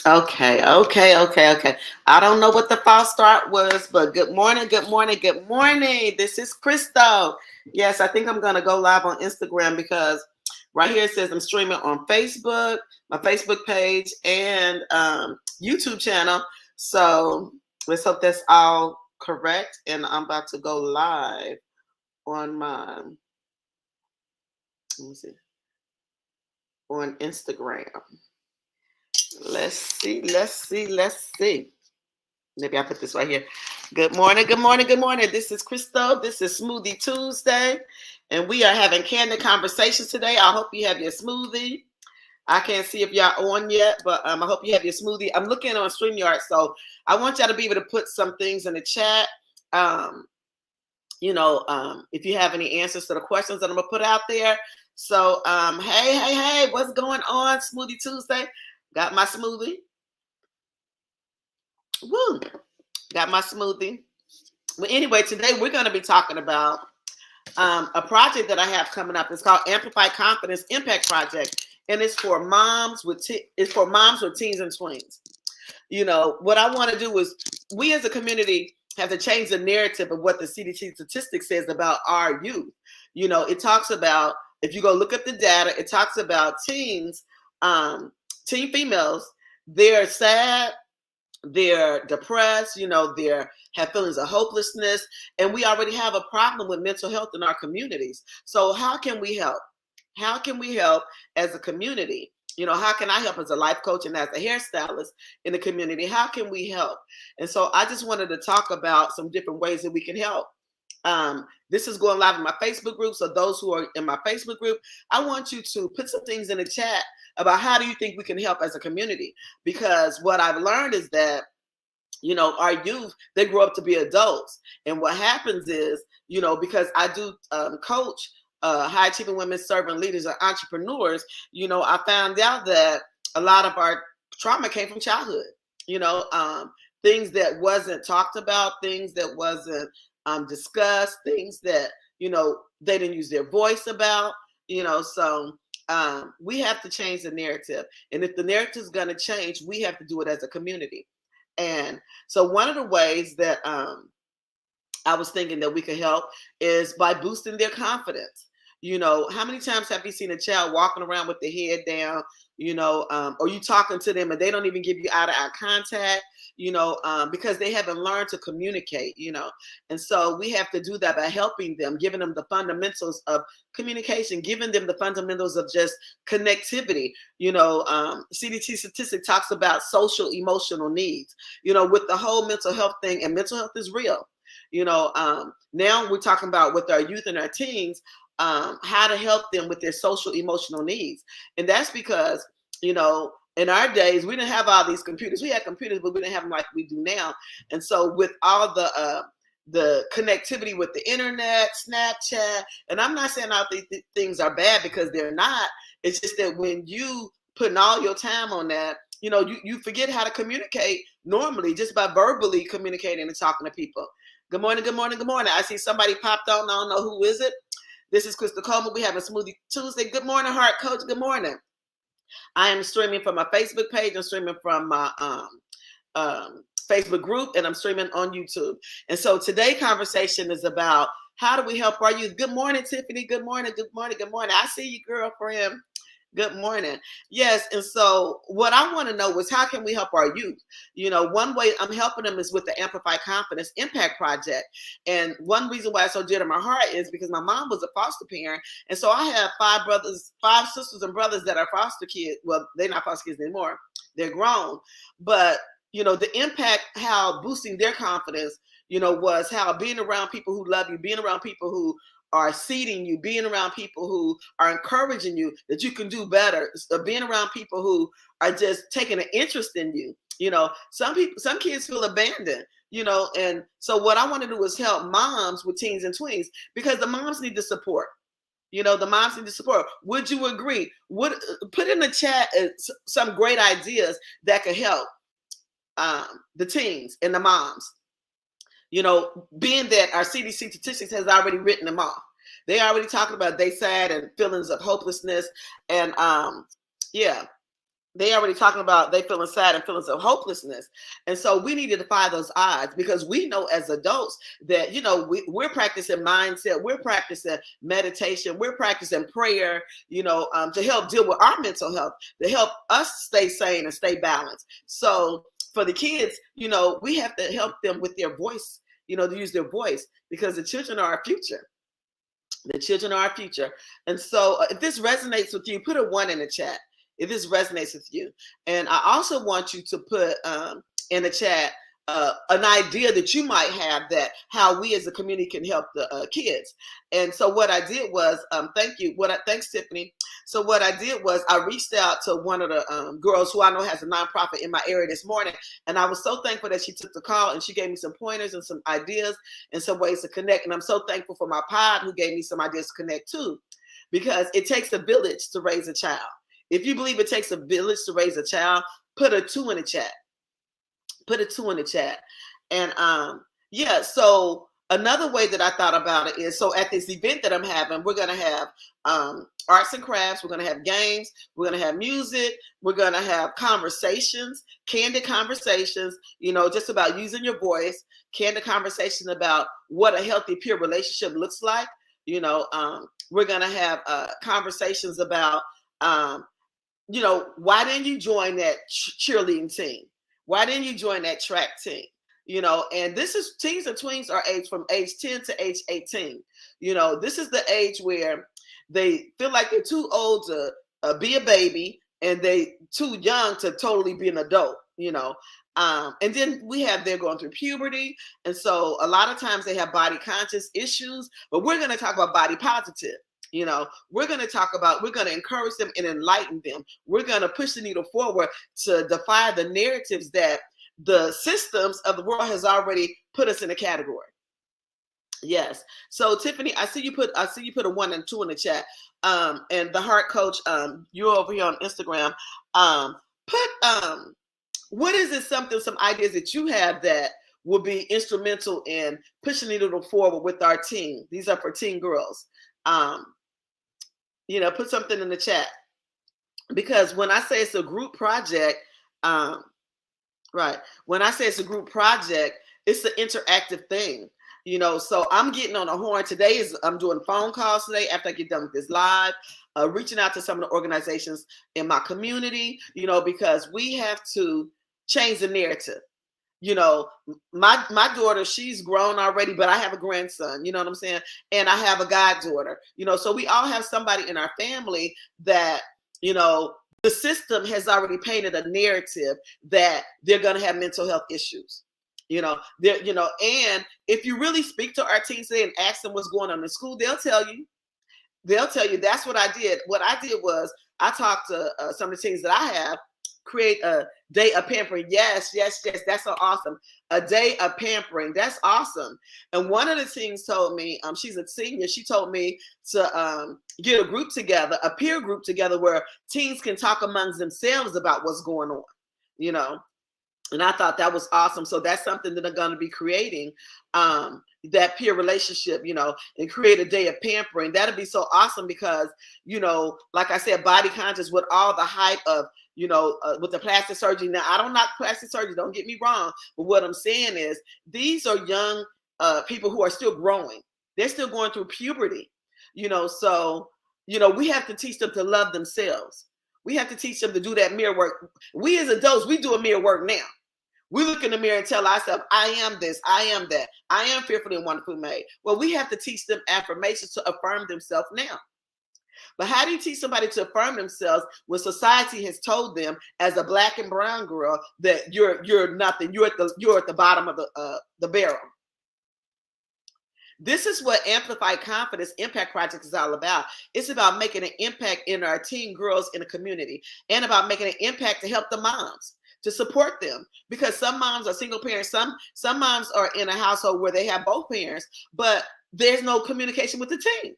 Okay. I don't know what the false start was, but good morning. This is Crystal. Yes, I think I'm gonna go live on Instagram because right here it says I'm streaming on Facebook, my Facebook page, and YouTube channel. So let's hope that's all correct. And I'm about to go live on my let me see on Instagram. Let's see. Maybe I put this right here. Good morning. This is Crystal. This is Smoothie Tuesday. And we are having candid conversations today. I hope you have your smoothie. I can't see if y'all on yet, but I hope you have your smoothie. I'm looking on StreamYard, so I want y'all to be able to put some things in the chat. Um, if you have any answers to the questions that I'm going to put out there. So, hey, what's going on? Smoothie Tuesday. Got my smoothie. Woo! Got my smoothie. But anyway, today we're going to be talking about a project that I have coming up. It's called Amplify Confidence Impact Project, and it's for moms with teens and tweens. You know what I want to do is we as a community have to change the narrative of what the CDC statistics says about our youth. You know, it talks about if you go look up the data, it talks about teens, teen females. They're sad, they're depressed, they're have feelings of hopelessness, and we already have a problem with mental health in our communities. So how can we help? How can we help as a community? How can I help as a life coach and as a hairstylist in the community? How can we help? And so I just wanted to talk about some different ways that we can help. This is going live in my Facebook group. So those who are in my Facebook group, I want you to put some things in the chat about how do you think we can help as a community? Because what I've learned is that, our youth, they grow up to be adults. And what happens is, because I do coach high achieving women, servant leaders, and entrepreneurs, I found out that a lot of our trauma came from childhood, things that wasn't talked about, things that wasn't discussed, things that, they didn't use their voice about, so we have to change the narrative. And if the narrative is going to change, we have to do it as a community. And so one of the ways that I was thinking that we could help is by boosting their confidence. How many times have you seen a child walking around with their head down, or you talking to them and they don't even give you eye-to-eye contact, because they haven't learned to communicate, and so we have to do that by helping them, giving them the fundamentals of communication, giving them the fundamentals of just connectivity. CDT statistic talks about social emotional needs, with the whole mental health thing, and mental health is real. Now we're talking about with our youth and our teens, how to help them with their social emotional needs. And that's because, in our days, we didn't have all these computers. We had computers, but we didn't have them like we do now. And so with all the connectivity with the internet, Snapchat, and I'm not saying all these things are bad, because they're not. It's just that when you putting all your time on that, you forget how to communicate normally just by verbally communicating and talking to people. Good morning. I see somebody popped on. I don't know who is it. This is Crystal Coleman. We have a Smoothie Tuesday. Good morning, Heart Coach. Good morning. I am streaming from my Facebook page. I'm streaming from my Facebook group, and I'm streaming on YouTube. And so today's conversation is about how do we help our youth. Good morning, Tiffany. Good morning. I see you, girlfriend. Good morning. Yes. And so what I want to know is how can we help our youth? One way I'm helping them is with the Amplify Confidence Impact Project. And one reason why it's so dear to my heart is because my mom was a foster parent. And so I have five sisters and brothers that are foster kids. Well, they're not foster kids anymore. They're grown. But, the impact, how boosting their confidence, was how being around people who love you, being around people who are seeding you, being around people who are encouraging you that you can do better, being around people who are just taking an interest in you. Some kids feel abandoned, and so what I want to do is help moms with teens and tweens, because the moms need the support. The moms need the support. Would you agree? Put in the chat some great ideas that could help the teens and the moms. Being that our CDC statistics has already written them off. They already talking about they sad and feelings of hopelessness. And yeah. they already talking about they feeling sad and feelings of hopelessness. And so we need to defy those odds, because we know as adults that, we're practicing mindset, we're practicing meditation, we're practicing prayer, to help deal with our mental health, to help us stay sane and stay balanced. So for the kids, we have to help them with their voice, to use their voice, because the children are our future. The children are our future. And so if this resonates with you, put a 1 in the chat if this resonates with you. And I also want you to put in the chat an idea that you might have, that how we as a community can help the kids. And so what I did was, thanks, Tiffany. So what I did was I reached out to one of the girls who I know has a nonprofit in my area this morning. And I was so thankful that she took the call, and she gave me some pointers and some ideas and some ways to connect. And I'm so thankful for my pod, who gave me some ideas to connect too, because it takes a village to raise a child. If you believe it takes a village to raise a child, put a 2 in the chat. Put a 2 in the chat. And so another way that I thought about it is, so at this event that I'm having, we're going to have arts and crafts, we're going to have games, we're going to have music, we're going to have conversations, candid conversations, just about using your voice, candid conversation about what a healthy peer relationship looks like. We're going to have conversations about, why didn't you join that cheerleading team? Why didn't you join that track team? And this is Teens and Tweens are aged from age 10 to age 18. This is the age where they feel like they're too old to be a baby, and they too young to totally be an adult, and then they're going through puberty. And so a lot of times they have body conscious issues, but we're going to talk about body positive. We're going to encourage them and enlighten them. We're going to push the needle forward to defy the narratives that the systems of the world has already put us in a category. Yes. So Tiffany, I see you put a 1 and 2 in the chat. And the Heart Coach, you're over here on Instagram. What is it? Some ideas that you have that will be instrumental in pushing the needle forward with our teen. These are for teen girls. Put something in the chat, because when I say it's a group project, right. When I say it's a group project, it's an interactive thing, so I'm getting on a horn today. I'm doing phone calls today after I get done with this live, reaching out to some of the organizations in my community, because we have to change the narrative. My daughter, she's grown already, but I have a grandson, you know what I'm saying? And I have a goddaughter, so we all have somebody in our family that, the system has already painted a narrative that they're going to have mental health issues, and if you really speak to our teens today and ask them what's going on in school, they'll tell you. That's what I did. What I did was I talked to some of the teens that I have, create a day of pampering. Yes. That's so awesome. A day of pampering. That's awesome. And one of the teens told me, she's a senior. She told me to get a group together, a peer group together, where teens can talk amongst themselves about what's going on, And I thought that was awesome. So that's something that I'm going to be creating, that peer relationship, and create a day of pampering. That'd be so awesome because, like I said, body conscious with all the hype of, with the plastic surgery. Now, I don't knock plastic surgery, don't get me wrong. But what I'm saying is these are young people who are still growing. They're still going through puberty, so, we have to teach them to love themselves. We have to teach them to do that mirror work. We as adults, we do a mirror work now. We look in the mirror and tell ourselves, I am this, I am that, I am fearfully and wonderfully made. Well, we have to teach them affirmations to affirm themselves now. But how do you teach somebody to affirm themselves when society has told them, as a Black and brown girl, that you're nothing, you're at the bottom of the barrel? This is what Amplify Confidence Impact Project is all about. It's about making an impact in our teen girls in the community, and about making an impact to help the moms, to support them, because some moms are single parents. Some moms are in a household where they have both parents, but there's no communication with the teen.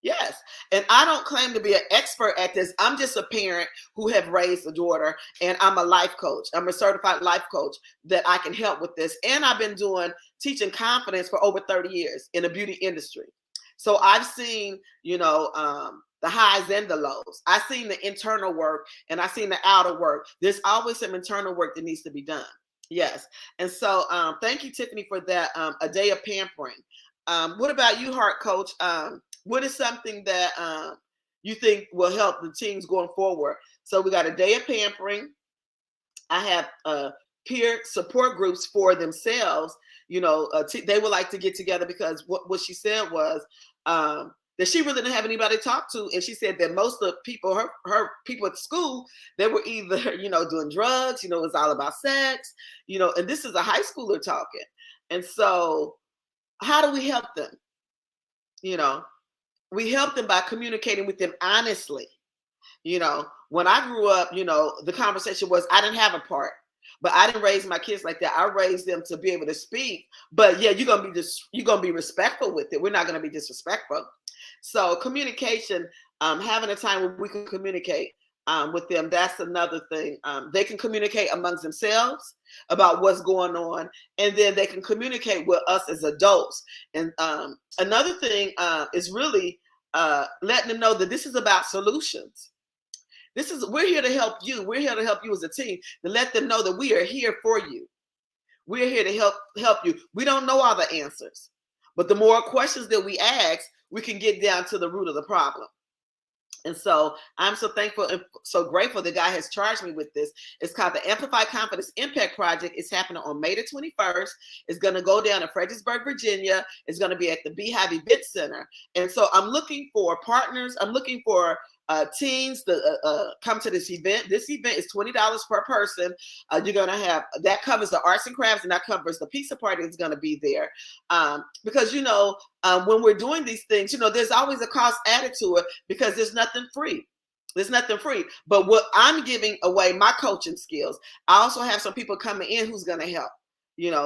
Yes. And I don't claim to be an expert at this. I'm just a parent who have raised a daughter, and I'm a life coach. I'm a certified life coach that I can help with this. And I've been teaching confidence for over 30 years in the beauty industry. So I've seen, the highs and the lows. I've seen the internal work and I've seen the outer work. There's always some internal work that needs to be done. Yes. And so thank you, Tiffany, for that. A day of pampering. What about you, Heart Coach? What is something that you think will help the teams going forward? So we got a day of pampering. I have peer support groups for themselves. They would like to get together because what she said was that she really didn't have anybody to talk to, and she said that most of the people, her people at school, they were either doing drugs. It's all about sex. And this is a high schooler talking. And so, how do we help them? We help them by communicating with them honestly. When I grew up, the conversation was I didn't have a part, but I didn't raise my kids like that. I raised them to be able to speak. But yeah, you're gonna be respectful with it. We're not gonna be disrespectful. So communication, having a time where we can communicate with them, that's another thing. They can communicate amongst themselves about what's going on, and then they can communicate with us as adults. And another thing is really letting them know that this is about solutions. We're here to help you. We're here to help you as a team, to let them know that we are here for you. We're here to help you. We don't know all the answers, but the more questions that we ask, we can get down to the root of the problem. And so I'm so thankful and so grateful that God has charged me with this. It's called the Amplify Confidence Impact Project. It's happening on May the 21st. It's going to go down in Fredericksburg, Virginia. It's going to be at the Beehive Event Center. And so I'm looking for partners. I'm looking for teens to come to this event. This event is $20 per person. You're going to have, that covers the arts and crafts, and that covers the pizza party that's going to be there. Because, when we're doing these things, there's always a cost added to it because there's nothing free. There's nothing free. But what I'm giving away, my coaching skills, I also have some people coming in who's going to help.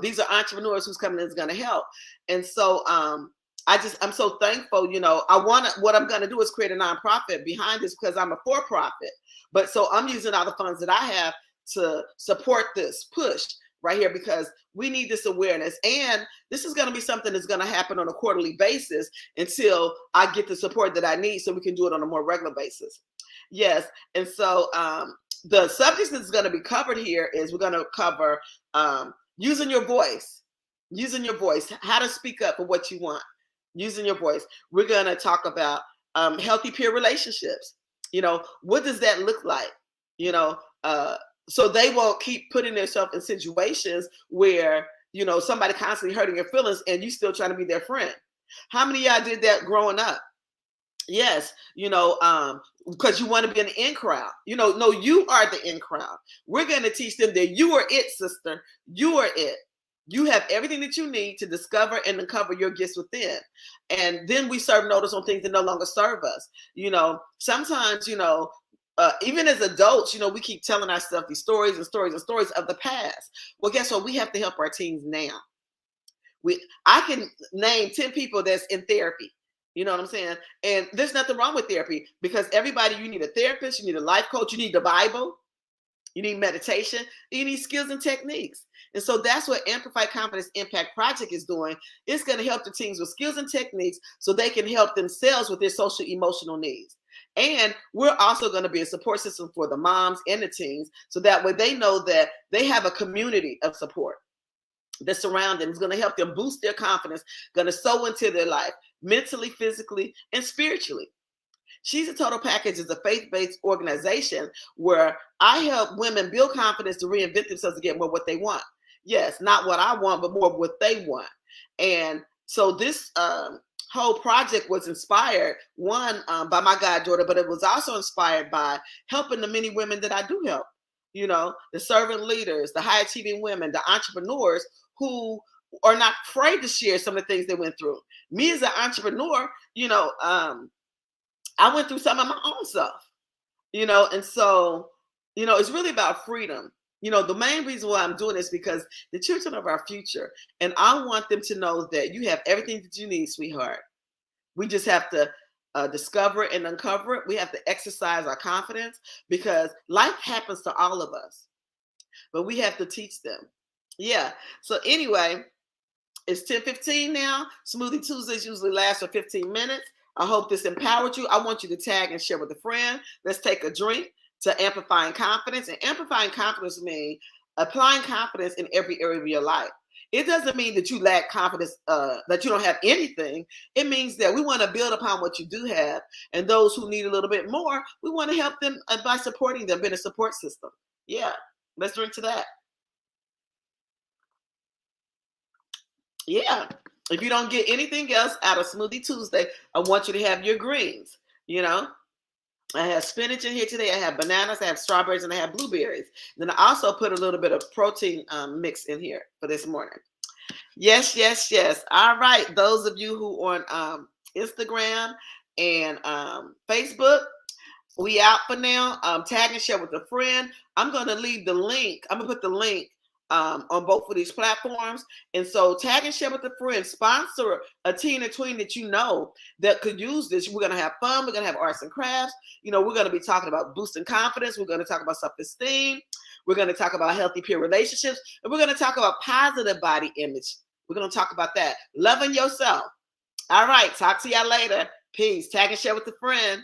These are entrepreneurs who's coming in is going to help. And so I'm so thankful. What I'm going to do is create a nonprofit behind this because I'm a for-profit. But so I'm using all the funds that I have to support this push right here because we need this awareness. And this is going to be something that's going to happen on a quarterly basis until I get the support that I need so we can do it on a more regular basis. Yes. And so the subjects that's going to be covered here is we're going to cover using your voice, how to speak up for what you want. Using your voice. We're going to talk about healthy peer relationships. What does that look like? So they won't keep putting themselves in situations where, somebody constantly hurting your feelings and you still trying to be their friend. How many of y'all did that growing up? Yes, because you want to be in the in crowd. No, you are the in crowd. We're going to teach them that you are it, sister. You are it. You have everything that you need to discover and uncover your gifts within. And then we serve notice on things that no longer serve us. Sometimes, even as adults, we keep telling ourselves these stories and stories and stories of the past. Well, guess what? We have to help our teens now. I can name 10 people that's in therapy. You know what I'm saying? And there's nothing wrong with therapy because everybody, you need a therapist, you need a life coach, you need the Bible, you need meditation, you need skills and techniques. And so that's what Amplify Confidence Impact Project is doing. It's going to help the teens with skills and techniques so they can help themselves with their social emotional needs. And we're also going to be a support system for the moms and the teens so that way they know that they have a community of support that surround them. Is going to help them boost their confidence, going to sow into their life mentally, physically, and spiritually. She's a Total Package is a faith-based organization where I help women build confidence to reinvent themselves to get more what they want. Yes, not what I want, but more what they want. And so this whole project was inspired, one, by my goddaughter, but it was also inspired by helping the many women that I do help. The servant leaders, the high achieving women, the entrepreneurs who are not afraid to share some of the things they went through. Me as an entrepreneur, I went through some of my own stuff, and so, it's really about freedom. The main reason why I'm doing this because the children of our future, and I want them to know that you have everything that you need, sweetheart. We just have to discover it and uncover it. We have to exercise our confidence because life happens to all of us, but we have to teach them. Yeah. So anyway, It's 10:15 now. Smoothie Tuesdays usually last for 15 minutes. I hope this empowered you. I want you to tag and share with a friend. Let's take a drink to amplifying confidence. And amplifying confidence means applying confidence in every area of your life. It doesn't mean that you lack confidence, that you don't have anything. It means that we want to build upon what you do have. And those who need a little bit more, we want to help them by supporting them in a support system. Yeah, let's drink to that. Yeah. If you don't get anything else out of Smoothie Tuesday, I want you to have your greens. You know, I have spinach in here today. I have bananas, I have strawberries, and I have blueberries. Then I also put a little bit of protein mix in here for this morning. Yes, yes, yes. All right. Those of you who on Instagram and Facebook, we out for now. Tag and share with a friend. I'm going to leave the link. I'm going to put the link on both of these platforms. And so tag and share with a friend. Sponsor a teen or tween that you know that could use this. We're going to have fun. We're going to have arts and crafts. You know, we're going to be talking about boosting confidence. We're going to talk about self-esteem. We're going to talk about healthy peer relationships. And we're going to talk about positive body image. We're going to talk about that. Loving yourself. All right. Talk to y'all later. Peace. Tag and share with a friend.